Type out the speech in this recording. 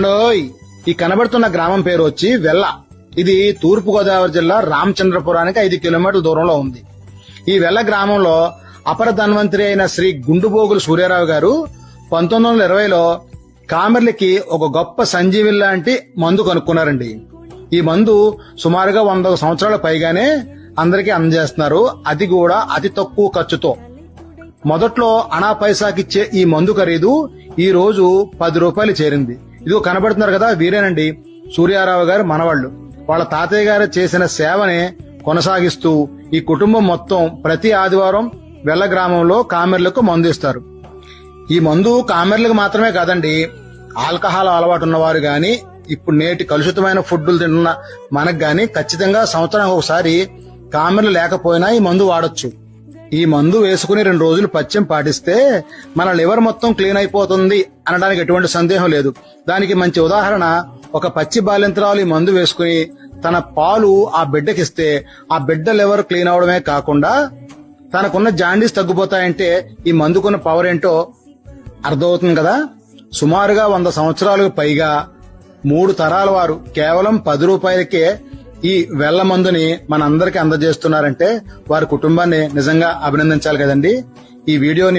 ఓయ్, ఈ కనబడుతున్న గ్రామం పేరు వచ్చి వెల్ల. ఇది తూర్పు గోదావరి జిల్లా రామచంద్రపురానికి 5 కిలోమీటర్ల దూరంలో ఉంది. ఈ వెల్ల గ్రామంలో అపర ధన్వంతరి అయిన శ్రీ గుండుబోగులు సూర్యారావు గారు 1920లో కామెర్లకి ఒక గొప్ప సంజీవి లాంటి మందు కనుక్కున్నారండి. ఈ మందు సుమారుగా 100 సంవత్సరాల పైగానే అందరికీ అందజేస్తున్నారు, అది కూడా అతి తక్కువ ఖర్చుతో. మొదట్లో అనా పైసాకిచ్చే ఈ మందు ఖరీదు ఈ రోజు 10 రూపాయలు చేరింది. ఇదిగో కనబడుతున్నారు కదా, వీరేనండి సూర్యారావు గారు మనవాళ్లు. వాళ్ళ తాతయ్య గారు చేసిన సేవని కొనసాగిస్తూ ఈ కుటుంబం మొత్తం ప్రతి ఆదివారం వెల్ల గ్రామంలో కామెర్లకు మందు ఇస్తారు. ఈ మందు కామెర్లకు మాత్రమే కాదండి, ఆల్కహాల్ అలవాటు ఉన్నవారు గాని, ఇప్పుడు నేటి కలుషితమైన ఫుడ్లు తింటున్న మనకు గాని ఖచ్చితంగా సంవత్సరానికి ఒకసారి కామెర్లు లేకపోయినా ఈ మందు వాడొచ్చు. ఈ మందు వేసుకుని 2 రోజులు పథ్యం పాటిస్తే మన లివర్ మొత్తం క్లీన్ అయిపోతుంది అనడానికి ఎటువంటి సందేహం లేదు. దానికి మంచి ఉదాహరణ, ఒక పచ్చి బాలింతరాలు ఈ మందు వేసుకుని తన పాలు ఆ బిడ్డకిస్తే ఆ బిడ్డ లివర్ క్లీన్ అవడమే కాకుండా తనకున్న జాండీస్ తగ్గిపోతాయంటే ఈ మందుకున్న పవర్ ఏంటో అర్థమవుతుంది కదా. సుమారుగా 100 సంవత్సరాలకు పైగా 3 తరాల వారు కేవలం 10 రూపాయలకే ఈ వెల్ల మందుని మనందరికీ అందజేస్తున్నారంటే వారి కుటుంబాన్ని నిజంగా అభినందించాలి కదండి. ఈ వీడియోని